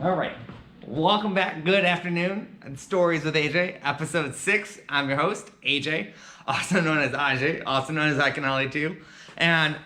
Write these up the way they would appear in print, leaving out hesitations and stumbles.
All right. Welcome back. Good afternoon. Stories with AJ, episode 6. I'm your host, AJ, also known as Aj, also known as I Can Ollie Too. And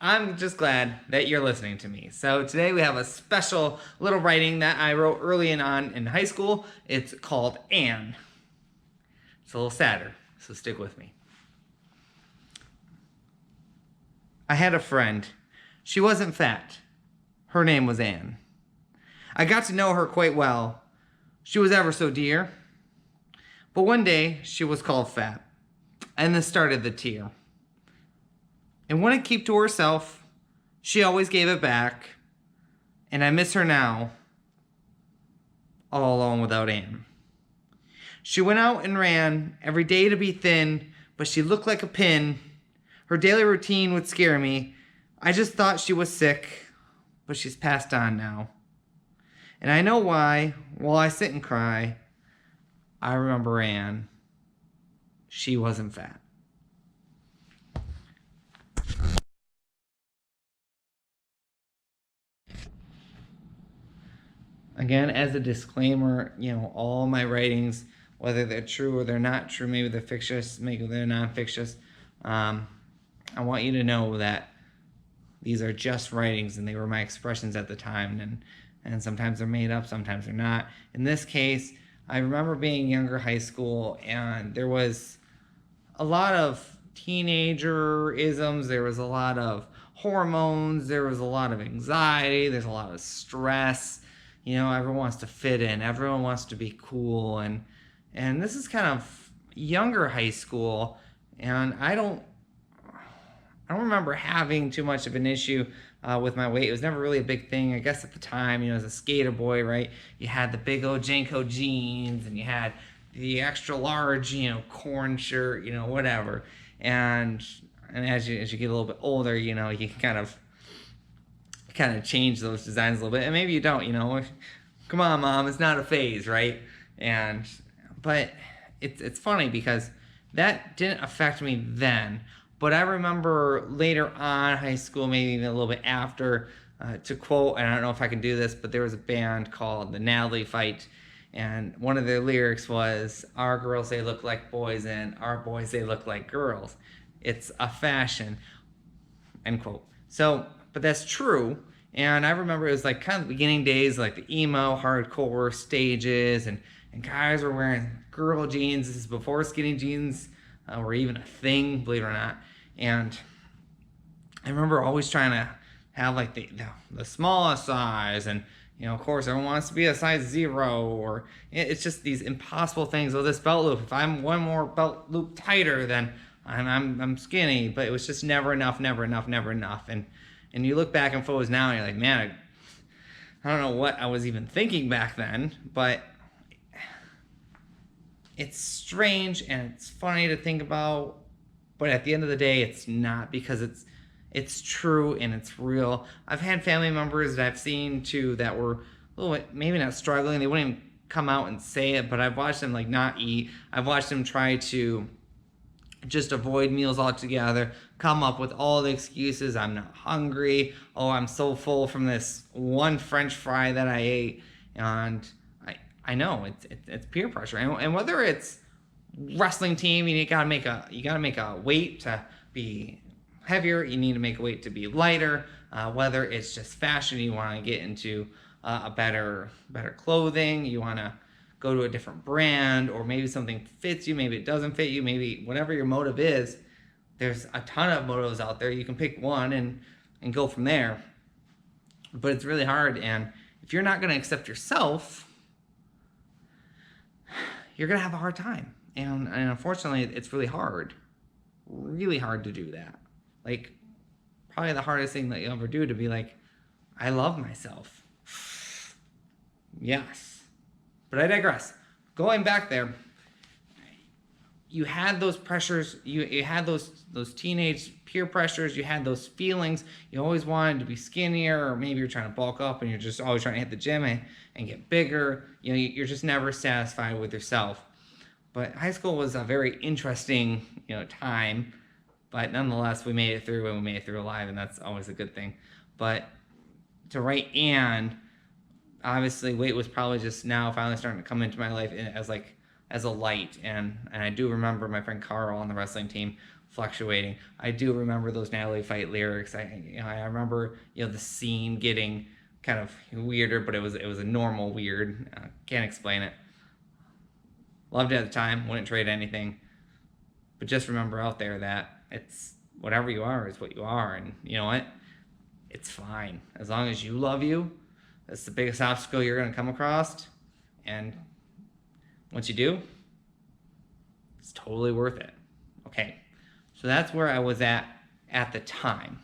I'm just glad that you're listening to me. So today we have a special little writing that I wrote early on in high school. It's called Anne. It's a little sadder, so stick with me. I had a friend. She wasn't fat. Her name was Anne. I got to know her quite well. She was ever so dear. But one day, she was called fat. And this started the tear. And wouldn't keep to herself. She always gave it back. And I miss her now. All alone without Anne. She went out and ran every day to be thin, but she looked like a pin. Her daily routine would scare me. I just thought she was sick, but she's passed on now. And I know why, while I sit and cry, I remember Anne. She wasn't fat. Again, as a disclaimer, all my writings, whether they're true or they're not true, maybe they're fictitious, maybe they're non-fictitious, I want you to know that these are just writings and they were my expressions at the time, and sometimes they're made up, sometimes they're not. In this case, I remember being younger, high school, and there was a lot of teenager-isms, there was a lot of hormones, there was a lot of anxiety, there's a lot of stress. Everyone wants to fit in, everyone wants to be cool, and this is kind of younger high school, and I don't remember having too much of an issue with my weight. It was never really a big thing. I guess at the time, as a skater boy, right, you had the big old Janko jeans and you had the extra large, corn shirt, whatever. And as you get a little bit older, you can kind of change those designs a little bit. And maybe you don't, come on, mom, it's not a phase, right? But it's funny because that didn't affect me then. But I remember later on, high school, maybe even a little bit after, to quote, and I don't know if I can do this, but there was a band called the Natalie Fight, and one of their lyrics was, "Our girls, they look like boys, and our boys, they look like girls. It's a fashion," end quote. So, but that's true, and I remember it was like kind of the beginning days, like the emo, hardcore stages, and guys were wearing girl jeans. This is before skinny jeans were even a thing, believe it or not. And I remember always trying to have like the smallest size, and of course everyone wants to be a size 0, or it's just these impossible things. Oh, this belt loop, if I'm one more belt loop tighter, then I'm skinny. But it was just never enough. And you look back in photos now and you're like, man, I don't know what I was even thinking back then, but it's strange and it's funny to think about, but at the end of the day, it's not, because it's true and it's real. I've had family members that I've seen too that were a little bit, maybe not struggling, they wouldn't even come out and say it, but I've watched them like not eat. I've watched them try to just avoid meals altogether, come up with all the excuses. I'm not hungry. Oh, I'm so full from this one French fry that I ate. And I know it's peer pressure, and whether it's wrestling team, you gotta make a weight to be heavier, you need to make a weight to be lighter. Whether it's just fashion, you want to get into a better clothing, you want to go to a different brand, or maybe something fits you, maybe it doesn't fit you, maybe whatever your motive is. There's a ton of motives out there. You can pick one and go from there. But it's really hard, and if you're not going to accept yourself, you're going to have a hard time. And unfortunately, it's really hard to do that. Like, probably the hardest thing that you'll ever do, to be like, I love myself. Yes. But I digress. Going back there, you had those pressures, you had those teenage peer pressures, you had those feelings, you always wanted to be skinnier, or maybe you're trying to bulk up and you're just always trying to hit the gym and get bigger. You're just never satisfied with yourself. But high school was a very interesting, time, but nonetheless, we made it through, and we made it through alive, and that's always a good thing. But to write Anne, obviously weight was probably just now finally starting to come into my life as a light. And I do remember my friend Carl on the wrestling team fluctuating. I do remember those Natalie Fight lyrics. I remember the scene getting kind of weirder, but it was a normal weird. Can't explain it. Loved it at the time. Wouldn't trade anything. But just remember out there that it's whatever you are is what you are, and you know what? It's fine as long as you love you. That's the biggest obstacle you're going to come across, and once you do, it's totally worth it. Okay, so that's where I was at the time.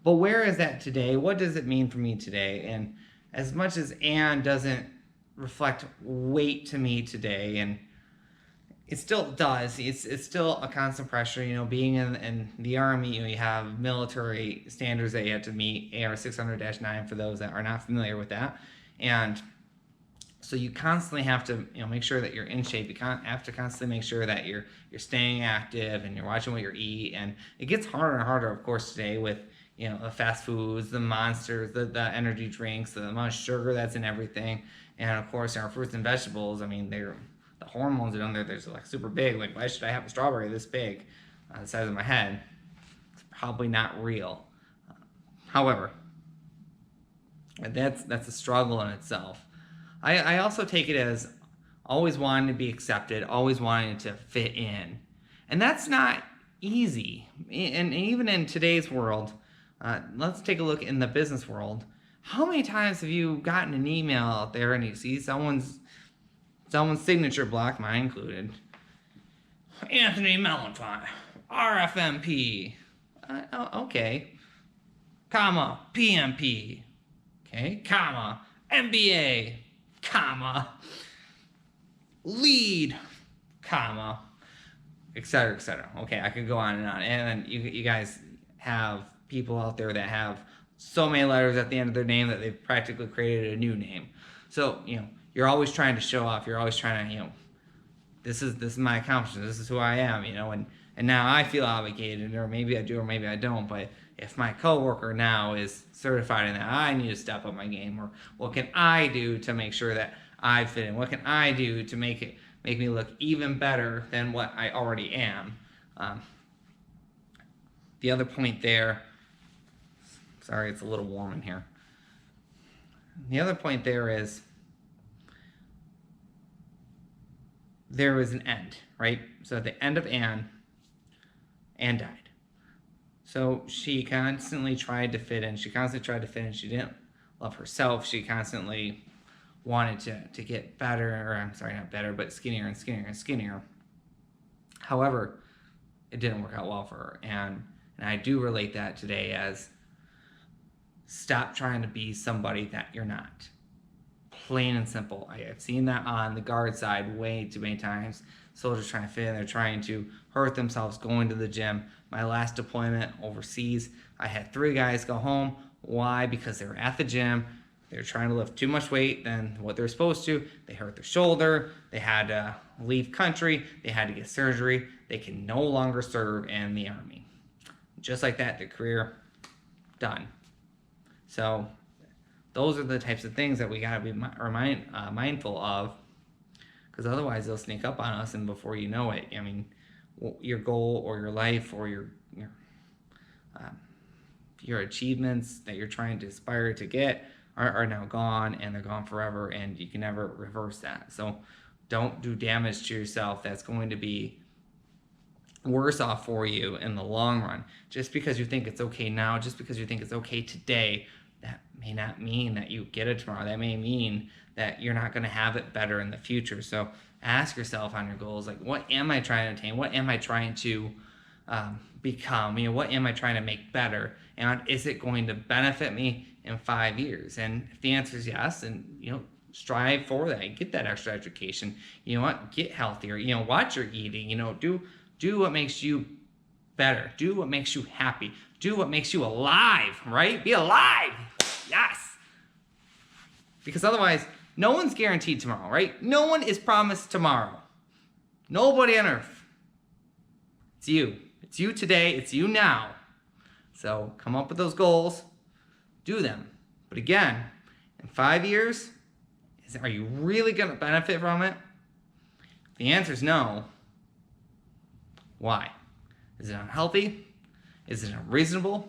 But where is that today? What does it mean for me today? And as much as Anne doesn't reflect weight to me today, and it still does. It's still a constant pressure, being in the Army, you have military standards that you have to meet, AR 600-9 for those that are not familiar with that. And so you constantly have to, make sure that you're in shape. You have to constantly make sure that you're staying active and you're watching what you eat. And it gets harder and harder, of course, today with, the fast foods, the monsters, the energy drinks, the amount of sugar that's in everything. And of course, our fruits and vegetables, the hormones are on there, they're like super big. Like, why should I have a strawberry this big, the size of my head? It's probably not real. However, that's a struggle in itself. I also take it as always wanting to be accepted, always wanting to fit in. And that's not easy. And even in today's world, let's take a look in the business world. How many times have you gotten an email out there and you see someone's signature block, mine included, Anthony Mellenfine, RFMP, okay, comma, PMP, okay, comma, MBA, comma, lead, comma, etc., etc. Okay, I could go on and on. And then you guys have people out there that have so many letters at the end of their name that they've practically created a new name. So, you're always trying to show off. You're always trying to, this is my accomplishment. This is who I am, and now I feel obligated, or maybe I do, or maybe I don't. But if my coworker now is certified in that, I need to step up my game. Or what can I do to make sure that I fit in? What can I do to make me look even better than what I already am? The other point there. Sorry, it's a little warm in here. The other point there is there was an end, right? So at the end of Anne died. So she constantly tried to fit in. She didn't love herself. She constantly wanted to get better, or I'm sorry, not better, but skinnier and skinnier and skinnier. However, it didn't work out well for her. And I do relate that today as stop trying to be somebody that you're not. Plain and simple. I have seen that on the guard side way too many times. Soldiers trying to fit in, they're trying to hurt themselves going to the gym. My last deployment overseas, I had 3 guys go home. Why? Because they were at the gym. They were trying to lift too much weight than what they're supposed to. They hurt their shoulder. They had to leave country. They had to get surgery. They can no longer serve in the Army. Just like that, their career done. So those are the types of things that we got to be mindful of, because otherwise they'll sneak up on us, and before you know it, your goal or your life or your achievements that you're trying to aspire to get are now gone, and they're gone forever, and you can never reverse that. So don't do damage to yourself that's going to be worse off for you in the long run. Just because you think it's okay now, just because you think it's okay today, that may not mean that you get it tomorrow. That may mean that you're not going to have it better in the future. So ask yourself on your goals, like, what am I trying to attain? What am I trying to become? What am I trying to make better? And is it going to benefit me in 5 years? And if the answer is yes, then, strive for that. Get that extra education. Get healthier. Watch your eating. Do what makes you better. Do what makes you happy. Do what makes you alive, right? Be alive. Yes. Because otherwise, no one's guaranteed tomorrow, right? No one is promised tomorrow. Nobody on earth. It's you. It's you today. It's you now. So come up with those goals, do them. But again, in 5 years, are you really going to benefit from it? If the answer is no, why? Is it unhealthy? Is it unreasonable?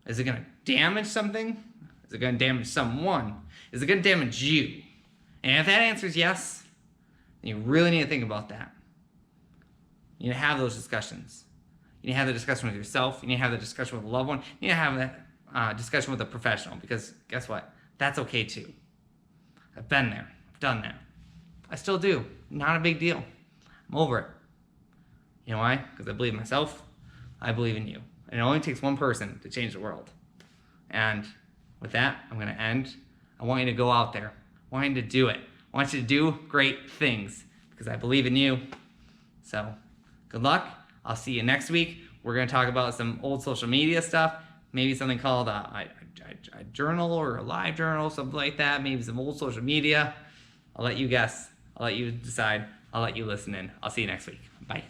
Is it going to damage something? Is it going to damage someone? Is it going to damage you? And if that answer is yes, then you really need to think about that. You need to have those discussions. You need to have the discussion with yourself. You need to have the discussion with a loved one. You need to have that discussion with a professional, because guess what? That's okay too. I've been there. I've done that. I still do. Not a big deal. I'm over it. You know why? Because I believe in myself. I believe in you. And it only takes one person to change the world. And with that, I'm going to end. I want you to go out there. I want you to do it. I want you to do great things because I believe in you. So good luck. I'll see you next week. We're going to talk about some old social media stuff. Maybe something called a journal or a live journal, something like that. Maybe some old social media. I'll let you guess. I'll let you decide. I'll let you listen in. I'll see you next week. Bye.